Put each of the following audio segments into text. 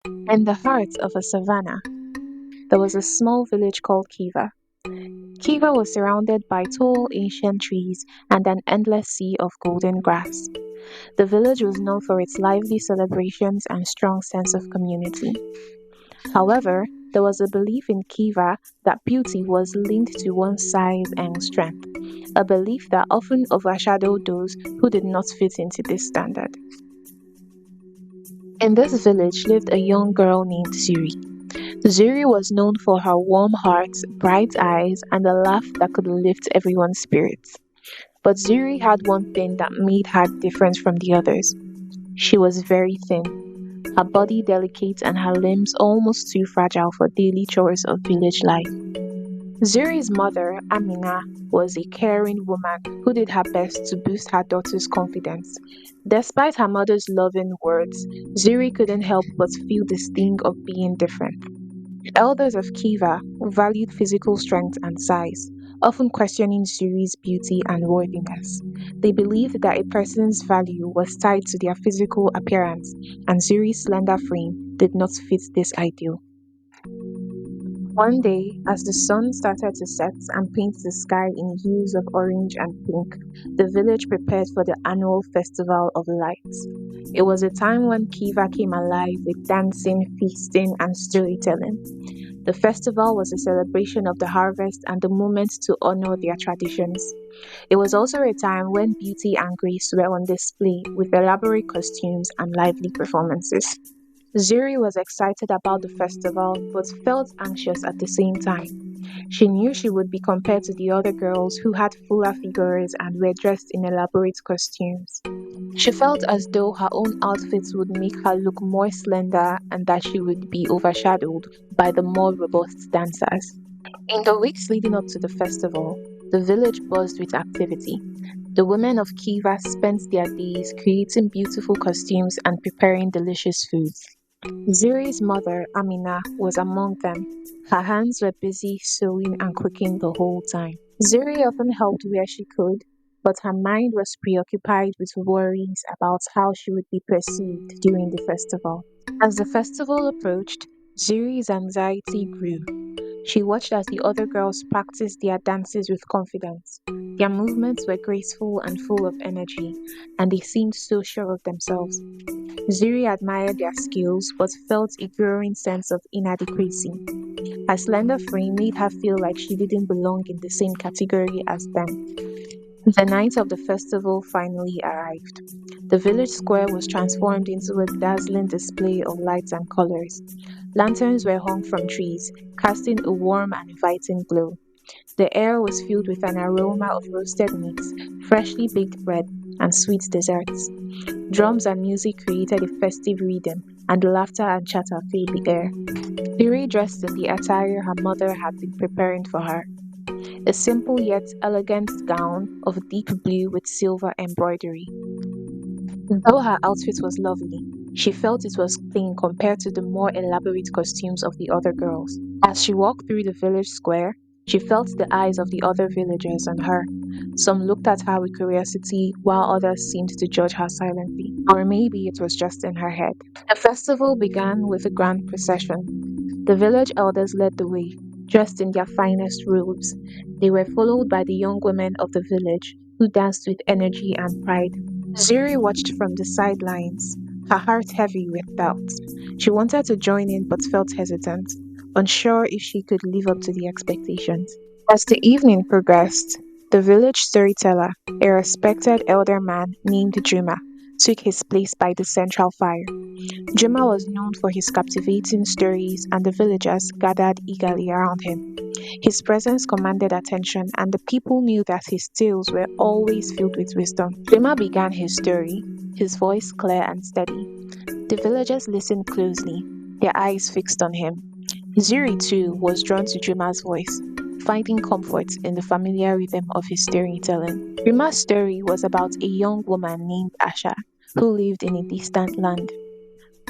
In the heart of a savanna, there was a small village called Kiva. Kiva was surrounded by tall ancient trees and an endless sea of golden grass. The village was known for its lively celebrations and strong sense of community. However, there was a belief in Kiva that beauty was linked to one's size and strength, a belief that often overshadowed those who did not fit into this standard. In this village lived a young girl named Zuri. Zuri was known for her warm heart, bright eyes, and a laugh that could lift everyone's spirits. But Zuri had one thing that made her different from the others. She was very thin, her body delicate and her limbs almost too fragile for daily chores of village life. Zuri's mother, Amina, was a caring woman who did her best to boost her daughter's confidence. Despite her mother's loving words, Zuri couldn't help but feel the sting of being different. Elders of Kiva valued physical strength and size, often questioning Zuri's beauty and worthiness. They believed that a person's value was tied to their physical appearance, and Zuri's slender frame did not fit this ideal. One day, as the sun started to set and paint the sky in hues of orange and pink, the village prepared for the annual Festival of Lights. It was a time when Kiva came alive with dancing, feasting, and storytelling. The festival was a celebration of the harvest and the moment to honor their traditions. It was also a time when beauty and grace were on display with elaborate costumes and lively performances. Zuri was excited about the festival but felt anxious at the same time. She knew she would be compared to the other girls who had fuller figures and were dressed in elaborate costumes. She felt as though her own outfits would make her look more slender and that she would be overshadowed by the more robust dancers. In the weeks leading up to the festival, the village buzzed with activity. The women of Kiva spent their days creating beautiful costumes and preparing delicious foods. Zuri's mother, Amina, was among them. Her hands were busy sewing and cooking the whole time. Zuri often helped where she could, but her mind was preoccupied with worries about how she would be perceived during the festival. As the festival approached, Zuri's anxiety grew. She watched as the other girls practiced their dances with confidence. Their movements were graceful and full of energy, and they seemed so sure of themselves. Zuri admired their skills but felt a growing sense of inadequacy. Her slender frame made her feel like she didn't belong in the same category as them. The night of the festival finally arrived. The village square was transformed into a dazzling display of lights and colors. Lanterns were hung from trees, casting a warm and inviting glow. The air was filled with an aroma of roasted meats, freshly baked bread, and sweet desserts. Drums and music created a festive rhythm, and laughter and chatter filled the air. Piri dressed in the attire her mother had been preparing for her, a simple yet elegant gown of deep blue with silver embroidery. Though her outfit was lovely, she felt it was plain compared to the more elaborate costumes of the other girls. As she walked through the village square, she felt the eyes of the other villagers on her. Some looked at her with curiosity, while others seemed to judge her silently. Or maybe it was just in her head. The festival began with a grand procession. The village elders led the way, dressed in their finest robes. They were followed by the young women of the village, who danced with energy and pride. Zuri watched from the sidelines, her heart heavy with doubt. She wanted to join in but felt hesitant, unsure if she could live up to the expectations. As the evening progressed, the village storyteller, a respected elder man named Juma, took his place by the central fire. Juma was known for his captivating stories, and the villagers gathered eagerly around him. His presence commanded attention, and the people knew that his tales were always filled with wisdom. Juma began his story, his voice clear and steady. The villagers listened closely, their eyes fixed on him. Zuri, too, was drawn to Juma's voice, finding comfort in the familiar rhythm of his storytelling. Juma's story was about a young woman named Asha who lived in a distant land.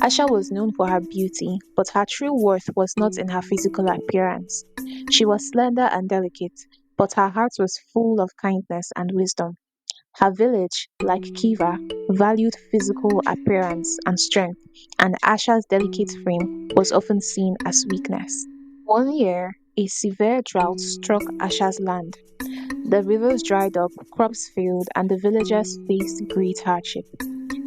Asha was known for her beauty, but her true worth was not in her physical appearance. She was slender and delicate, but her heart was full of kindness and wisdom. Her village, like Kiva, valued physical appearance and strength, and Asha's delicate frame was often seen as weakness. One year, a severe drought struck Asha's land. The rivers dried up, crops failed, and the villagers faced great hardship.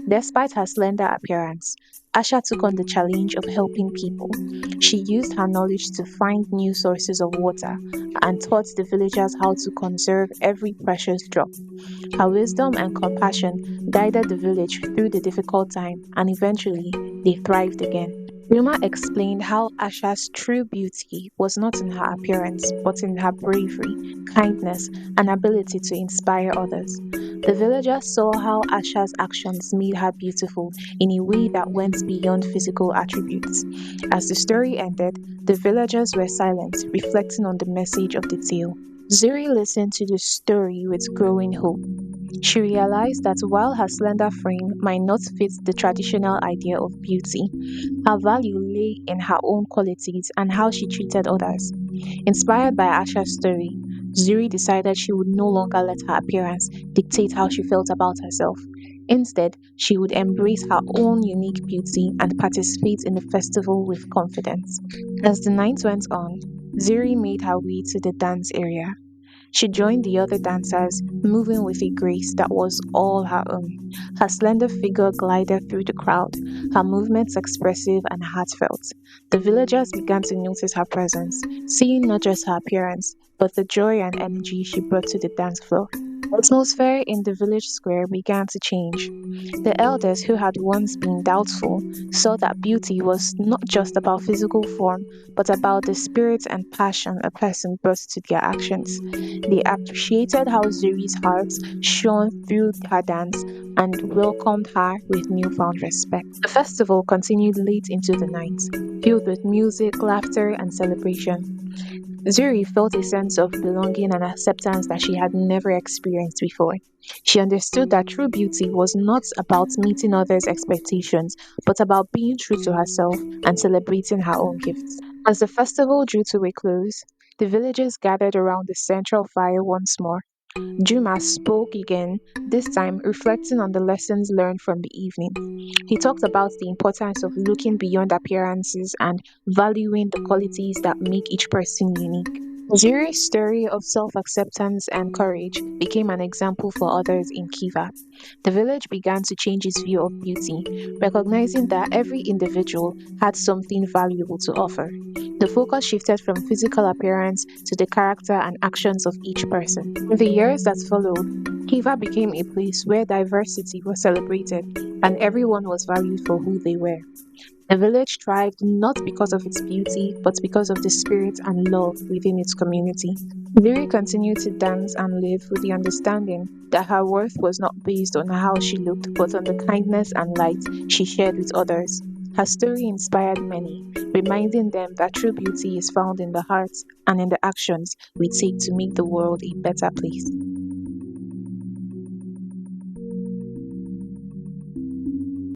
Despite her slender appearance, Asha took on the challenge of helping people. She used her knowledge to find new sources of water and taught the villagers how to conserve every precious drop. Her wisdom and compassion guided the village through the difficult time, and eventually they thrived again. Ruma explained how Asha's true beauty was not in her appearance, but in her bravery, kindness, and ability to inspire others. The villagers saw how Asha's actions made her beautiful in a way that went beyond physical attributes. As the story ended, the villagers were silent, reflecting on the message of the tale. Zuri listened to the story with growing hope. She realized that while her slender frame might not fit the traditional idea of beauty, her value lay in her own qualities and how she treated others. Inspired by Asha's story, Zuri decided she would no longer let her appearance dictate how she felt about herself. Instead, she would embrace her own unique beauty and participate in the festival with confidence. As the night went on, Zuri made her way to the dance area. She joined the other dancers, moving with a grace that was all her own. Her slender figure glided through the crowd, her movements expressive and heartfelt. The villagers began to notice her presence, seeing not just her appearance, but the joy and energy she brought to the dance floor. The atmosphere in the village square began to change. The elders, who had once been doubtful, saw that beauty was not just about physical form, but about the spirit and passion a person brought to their actions. They appreciated how Zuri's heart shone through her dance and welcomed her with newfound respect. The festival continued late into the night, filled with music, laughter, and celebration. Zuri felt a sense of belonging and acceptance that she had never experienced before. She understood that true beauty was not about meeting others' expectations, but about being true to herself and celebrating her own gifts. As the festival drew to a close, the villagers gathered around the central fire once more. Juma spoke again, this time reflecting on the lessons learned from the evening. He talked about the importance of looking beyond appearances and valuing the qualities that make each person unique. Zuri's story of self acceptance and courage became an example for others in Kiva. The village began to change its view of beauty, recognizing that every individual had something valuable to offer. The focus shifted from physical appearance to the character and actions of each person. In the years that followed, Kiva became a place where diversity was celebrated and everyone was valued for who they were. The village thrived not because of its beauty, but because of the spirit and love within its community. Zuri continued to dance and live with the understanding that her worth was not based on how she looked, but on the kindness and light she shared with others. Her story inspired many, reminding them that true beauty is found in the hearts and in the actions we take to make the world a better place.